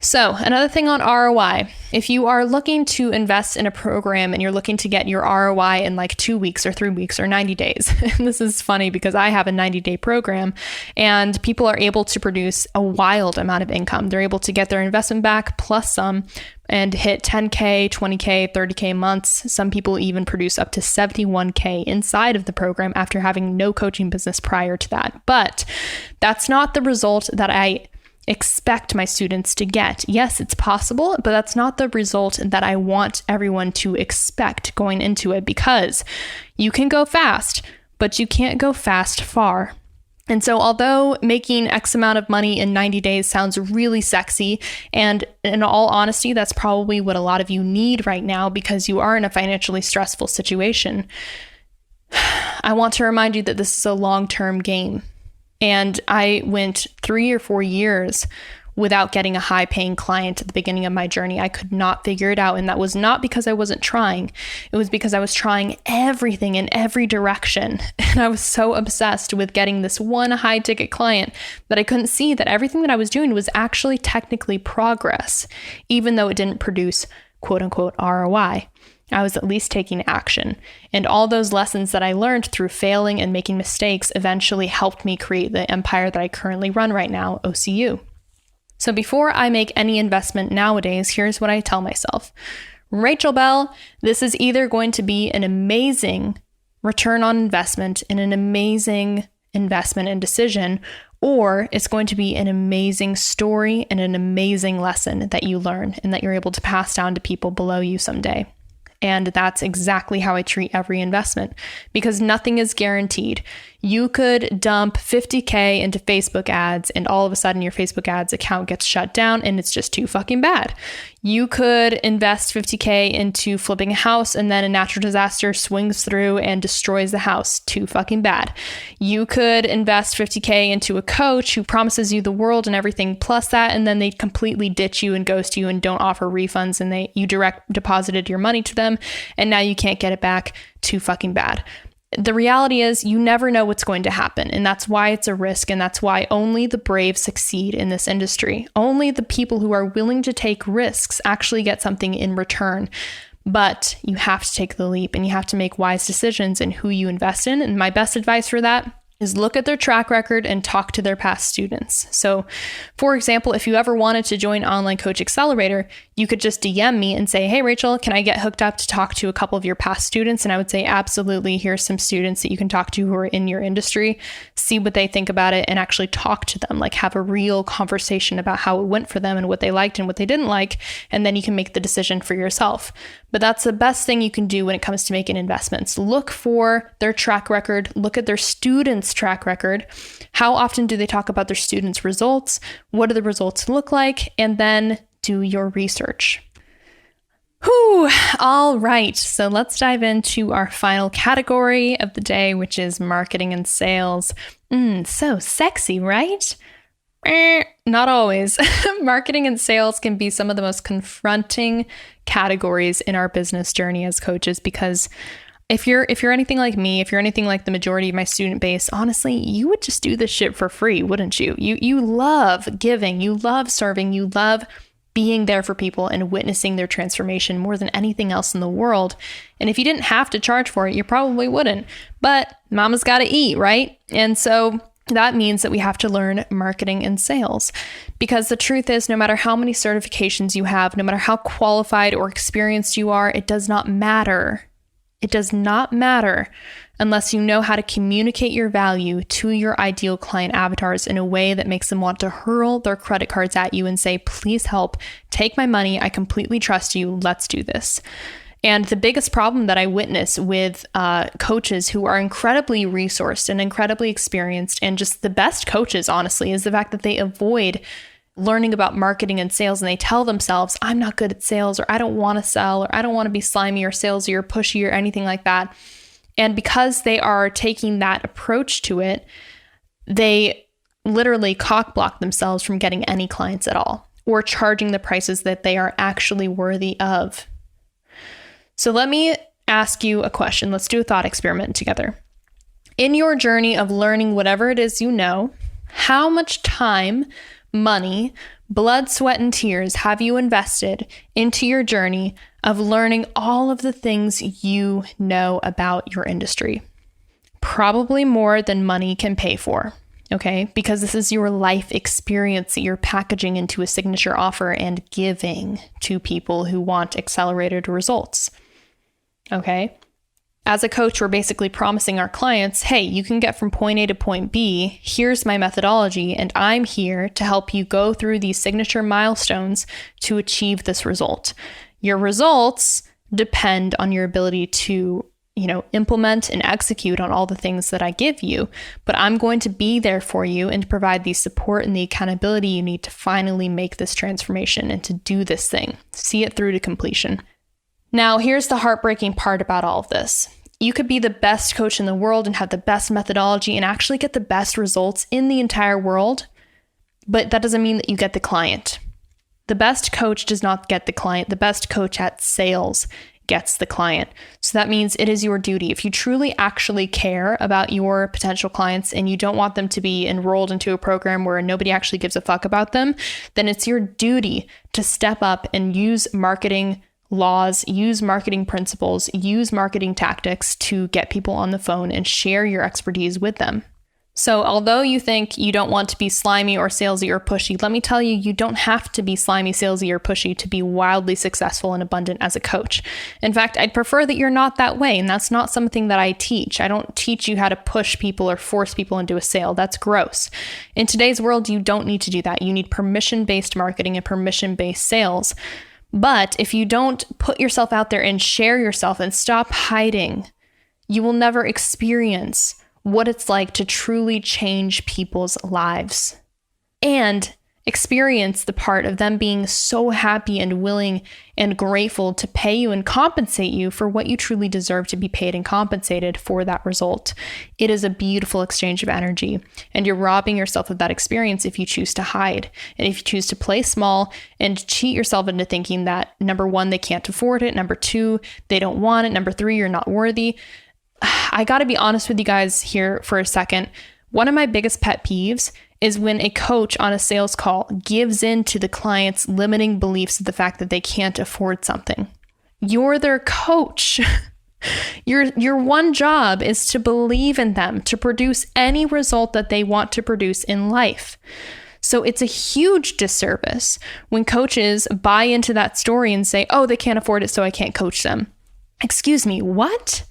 So another thing on ROI, if you are looking to invest in a program and you're looking to get your ROI in like 2 weeks or 3 weeks or 90 days, and this is funny because I have a 90-day program and people are able to produce a wild amount of income. They're able to get their investment back plus some and hit $10,000, $20,000, $30,000 months. Some people even produce up to $71,000 inside of the program after having no coaching business prior to that. But that's not the result that I expect my students to get. Yes, it's possible, but that's not the result that I want everyone to expect going into it because you can go fast, but you can't go fast far. And so although making X amount of money in 90 days sounds really sexy, and in all honesty, that's probably what a lot of you need right now because you are in a financially stressful situation, I want to remind you that this is a long-term game. And I went 3 or 4 years without getting a high-paying client at the beginning of my journey. I could not figure it out. And that was not because I wasn't trying. It was because I was trying everything in every direction. And I was so obsessed with getting this one high-ticket client that I couldn't see that everything that I was doing was actually technically progress, even though it didn't produce quote-unquote ROI. I was at least taking action. And all those lessons that I learned through failing and making mistakes eventually helped me create the empire that I currently run right now, OCU. So before I make any investment nowadays, here's what I tell myself. Rachel Bell, this is either going to be an amazing return on investment and an amazing investment and decision, or it's going to be an amazing story and an amazing lesson that you learn and that you're able to pass down to people below you someday. And that's exactly how I treat every investment because nothing is guaranteed. You could dump $50K into Facebook ads and all of a sudden your Facebook ads account gets shut down and it's just too fucking bad. You could invest $50K into flipping a house and then a natural disaster swings through and destroys the house. Too fucking bad. You could invest $50K into a coach who promises you the world and everything plus that, and then they completely ditch you and ghost you and don't offer refunds and you direct deposited your money to them and now you can't get it back. Too fucking bad. The reality is you never know what's going to happen, and that's why it's a risk, and that's why only the brave succeed in this industry. Only the people who are willing to take risks actually get something in return. But you have to take the leap, and you have to make wise decisions in who you invest in. And my best advice for that is look at their track record and talk to their past students. So, for example, if you ever wanted to join Online Coach Accelerator, you could just DM me and say, hey, Rachel, can I get hooked up to talk to a couple of your past students? And I would say, absolutely. Here's some students that you can talk to who are in your industry, see what they think about it, and actually talk to them, like have a real conversation about how it went for them and what they liked and what they didn't like. And then you can make the decision for yourself. But that's the best thing you can do when it comes to making investments. Look for their track record, look at their students' track record. How often do they talk about their students' results? What do the results look like? And then do your research. Whew. All right. So let's dive into our final category of the day, which is marketing and sales. So sexy, right? Not always. Marketing and sales can be some of the most confronting categories in our business journey as coaches, because if you're anything like me, if you're anything like the majority of my student base, honestly, you would just do this shit for free, wouldn't you? You love giving, you love serving, you love being there for people and witnessing their transformation more than anything else in the world. And if you didn't have to charge for it, you probably wouldn't. But mama's got to eat, right? And so that means that we have to learn marketing and sales, because the truth is, no matter how many certifications you have, no matter how qualified or experienced you are, it does not matter. It does not matter unless you know how to communicate your value to your ideal client avatars in a way that makes them want to hurl their credit cards at you and say, please help, take my money, I completely trust you, let's do this. And the biggest problem that I witness with coaches who are incredibly resourced and incredibly experienced and just the best coaches, honestly, is the fact that they avoid learning about marketing and sales, and they tell themselves, I'm not good at sales, or I don't want to sell, or I don't want to be slimy or salesy or pushy or anything like that. And because they are taking that approach to it, they literally cockblock themselves from getting any clients at all or charging the prices that they are actually worthy of. So let me ask you a question. Let's do a thought experiment together. In your journey of learning whatever it is you know, how much time, money, blood, sweat, and tears have you invested into your journey of learning all of the things you know about your industry? Probably more than money can pay for, okay? Because this is your life experience that you're packaging into a signature offer and giving to people who want accelerated results. Okay. As a coach, we're basically promising our clients, hey, you can get from point A to point B. Here's my methodology, and I'm here to help you go through these signature milestones to achieve this result. Your results depend on your ability to, implement and execute on all the things that I give you, but I'm going to be there for you and provide the support and the accountability you need to finally make this transformation and to do this thing, see it through to completion. Now, here's the heartbreaking part about all of this. You could be the best coach in the world and have the best methodology and actually get the best results in the entire world, but that doesn't mean that you get the client. The best coach does not get the client. The best coach at sales gets the client. So that means it is your duty. If you truly actually care about your potential clients and you don't want them to be enrolled into a program where nobody actually gives a fuck about them, then it's your duty to step up and use marketing laws, use marketing principles, use marketing tactics to get people on the phone and share your expertise with them. So although you think you don't want to be slimy or salesy or pushy, let me tell you, you don't have to be slimy, salesy, or pushy to be wildly successful and abundant as a coach. In fact, I'd prefer that you're not that way, and that's not something that I teach. I don't teach you how to push people or force people into a sale. That's gross. In today's world, you don't need to do that. You need permission-based marketing and permission-based sales. But if you don't put yourself out there and share yourself and stop hiding, you will never experience what it's like to truly change people's lives and experience the part of them being so happy and willing and grateful to pay you and compensate you for what you truly deserve to be paid and compensated for that result. It is a beautiful exchange of energy, and you're robbing yourself of that experience if you choose to hide and if you choose to play small and cheat yourself into thinking that, number one, they can't afford it, number two, they don't want it, number three, you're not worthy. I got to be honest with you guys here for a second. One of my biggest pet peeves is when a coach on a sales call gives in to the client's limiting beliefs of the fact that they can't afford something. You're their coach. Your one job is to believe in them, to produce any result that they want to produce in life. So it's a huge disservice when coaches buy into that story and say, oh, they can't afford it, so I can't coach them. Excuse me, what?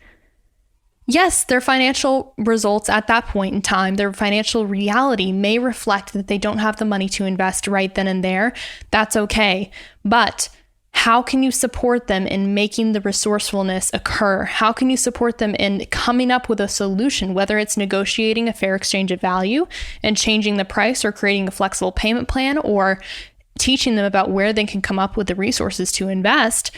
Yes, their financial results at that point in time, their financial reality may reflect that they don't have the money to invest right then and there. That's okay. But how can you support them in making the resourcefulness occur? How can you support them in coming up with a solution, whether it's negotiating a fair exchange of value and changing the price or creating a flexible payment plan or teaching them about where they can come up with the resources to invest?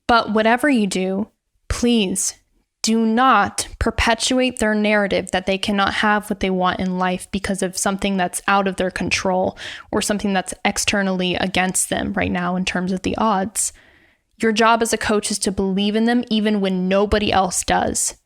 But whatever you do, please do not perpetuate their narrative that they cannot have what they want in life because of something that's out of their control or something that's externally against them right now in terms of the odds. Your job as a coach is to believe in them even when nobody else does.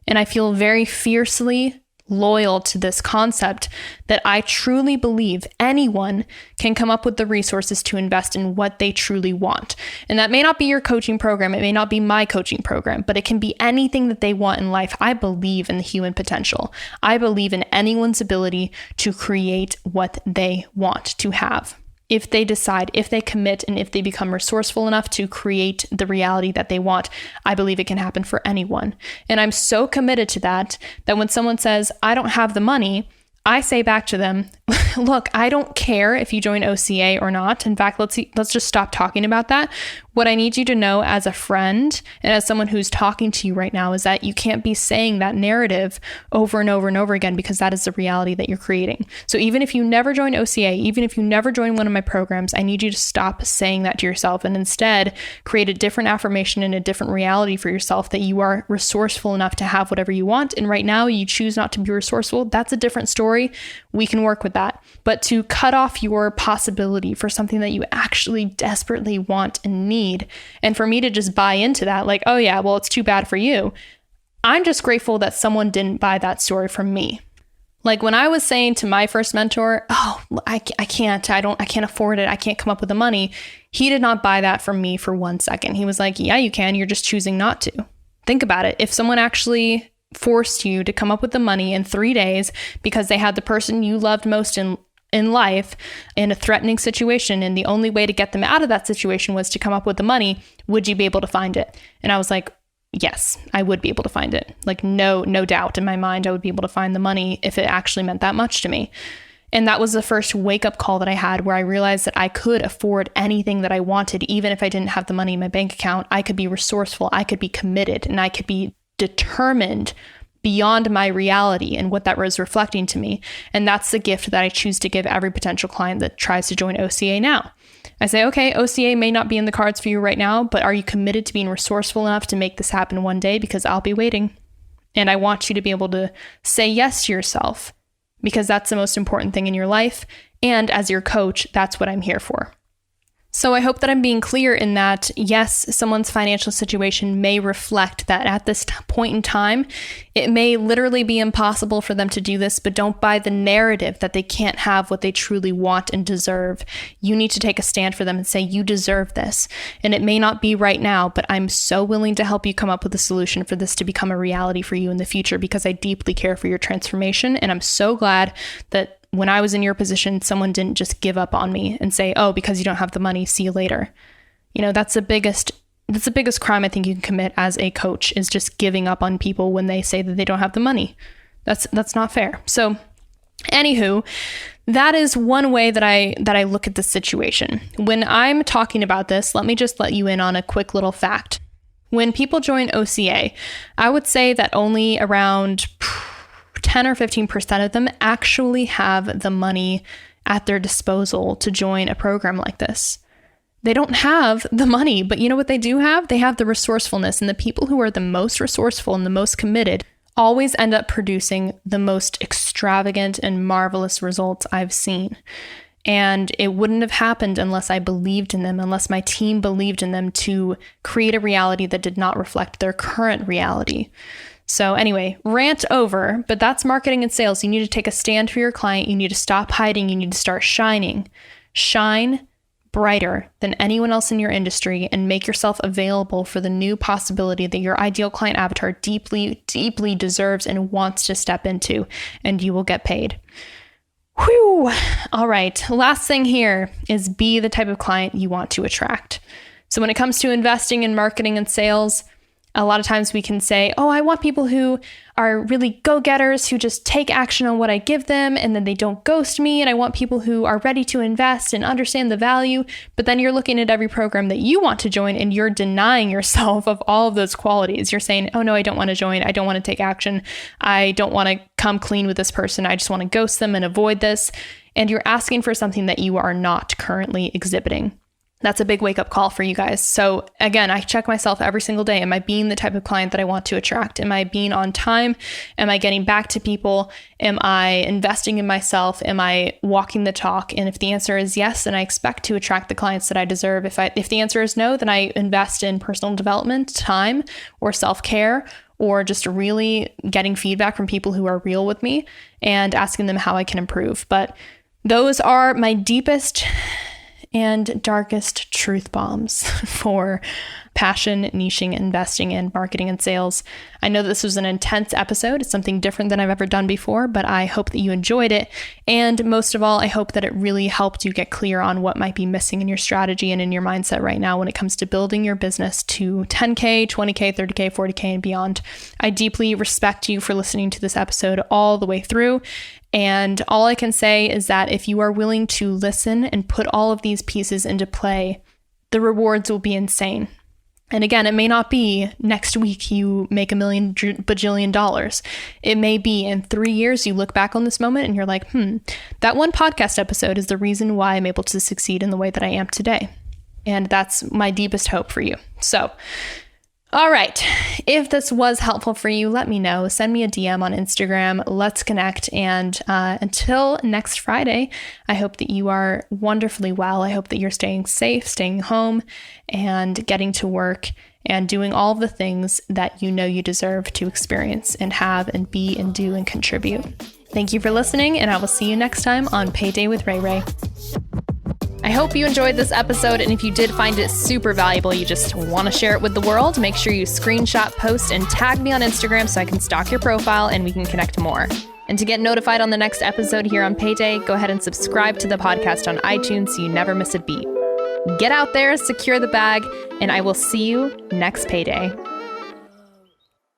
And I feel very fiercely loyal to this concept that I truly believe anyone can come up with the resources to invest in what they truly want. And that may not be your coaching program. It may not be my coaching program, but it can be anything that they want in life. I believe in the human potential. I believe in anyone's ability to create what they want to have. If they decide, if they commit, and if they become resourceful enough to create the reality that they want, I believe it can happen for anyone. And I'm so committed to that when someone says, I don't have the money, I say back to them, look, I don't care if you join OCA or not. In fact, let's just stop talking about that. What I need you to know as a friend and as someone who's talking to you right now is that you can't be saying that narrative over and over and over again because that is the reality that you're creating. So even if you never join OCA, even if you never join one of my programs, I need you to stop saying that to yourself and instead create a different affirmation and a different reality for yourself that you are resourceful enough to have whatever you want. And right now you choose not to be resourceful. That's a different story. We can work with that. But to cut off your possibility for something that you actually desperately want and need, and for me to just buy into that, like, oh yeah, well, it's too bad for you. I'm just grateful that someone didn't buy that story from me. Like when I was saying to my first mentor, oh, I can't afford it. I can't come up with the money. He did not buy that from me for 1 second. He was like, yeah, you can. You're just choosing not to. Think about it. If someone actually forced you to come up with the money in 3 days because they had the person you loved most in life in a threatening situation, and the only way to get them out of that situation was to come up with the money, would you be able to find it? And I was like, yes, I would be able to find it. Like no doubt in my mind, I would be able to find the money if it actually meant that much to me. And that was the first wake-up call that I had, where I realized that I could afford anything that I wanted, even if I didn't have the money in my bank account. I could be resourceful, I could be committed, and I could be determined beyond my reality and what that was reflecting to me. And that's the gift that I choose to give every potential client that tries to join OCA now. I say, okay, OCA may not be in the cards for you right now, but are you committed to being resourceful enough to make this happen one day? Because I'll be waiting. And I want you to be able to say yes to yourself, because that's the most important thing in your life. And as your coach, that's what I'm here for. So I hope that I'm being clear in that, yes, someone's financial situation may reflect that at this point in time, it may literally be impossible for them to do this, but don't buy the narrative that they can't have what they truly want and deserve. You need to take a stand for them and say, you deserve this. And it may not be right now, but I'm so willing to help you come up with a solution for this to become a reality for you in the future, because I deeply care for your transformation. And I'm so glad that when I was in your position, someone didn't just give up on me and say, oh, because you don't have the money, see you later. You know, that's the biggest crime I think you can commit as a coach, is just giving up on people when they say that they don't have the money. That's not fair. So anywho, that is one way that I look at the situation. When I'm talking about this, let me just let you in on a quick little fact. When people join OCA, I would say that only around 10 or 15% of them actually have the money at their disposal to join a program like this. They don't have the money, but you know what they do have? They have the resourcefulness, and the people who are the most resourceful and the most committed always end up producing the most extravagant and marvelous results I've seen. And it wouldn't have happened unless I believed in them, unless my team believed in them to create a reality that did not reflect their current reality. So anyway, rant over, but that's marketing and sales. You need to take a stand for your client. You need to stop hiding. You need to start shining. Shine brighter than anyone else in your industry and make yourself available for the new possibility that your ideal client avatar deeply, deeply deserves and wants to step into, and you will get paid. Whew. All right. Last thing here is be the type of client you want to attract. So when it comes to investing in marketing and sales, a lot of times we can say, oh, I want people who are really go-getters, who just take action on what I give them, and then they don't ghost me. And I want people who are ready to invest and understand the value. But then you're looking at every program that you want to join, and you're denying yourself of all of those qualities. You're saying, oh no, I don't want to join. I don't want to take action. I don't want to come clean with this person. I just want to ghost them and avoid this. And you're asking for something that you are not currently exhibiting. That's a big wake-up call for you guys. So again, I check myself every single day. Am I being the type of client that I want to attract? Am I being on time? Am I getting back to people? Am I investing in myself? Am I walking the talk? And if the answer is yes, then I expect to attract the clients that I deserve. If the answer is no, then I invest in personal development, time, or self-care, or just really getting feedback from people who are real with me and asking them how I can improve. But those are my deepest and darkest truth bombs for passion, niching, investing in marketing and sales. I know this was an intense episode. It's something different than I've ever done before, but I hope that you enjoyed it. And most of all, I hope that it really helped you get clear on what might be missing in your strategy and in your mindset right now when it comes to building your business to 10K, 20K, 30K, 40K, and beyond. I deeply respect you for listening to this episode all the way through. And all I can say is that if you are willing to listen and put all of these pieces into play, the rewards will be insane. And again, it may not be next week you make $1 million bajillion. It may be in 3 years you look back on this moment and you're like, that one podcast episode is the reason why I'm able to succeed in the way that I am today. And that's my deepest hope for you. So, all right. If this was helpful for you, let me know. Send me a DM on Instagram. Let's connect. And until next Friday, I hope that you are wonderfully well. I hope that you're staying safe, staying home, and getting to work and doing all of the things that you know you deserve to experience and have and be and do and contribute. Thank you for listening, and I will see you next time on Payday with Rayray. I hope you enjoyed this episode, and if you did find it super valuable, you just want to share it with the world, make sure you screenshot, post, and tag me on Instagram so I can stalk your profile and we can connect more. And to get notified on the next episode here on Payday, go ahead and subscribe to the podcast on iTunes so you never miss a beat. Get out there, secure the bag, and I will see you next payday.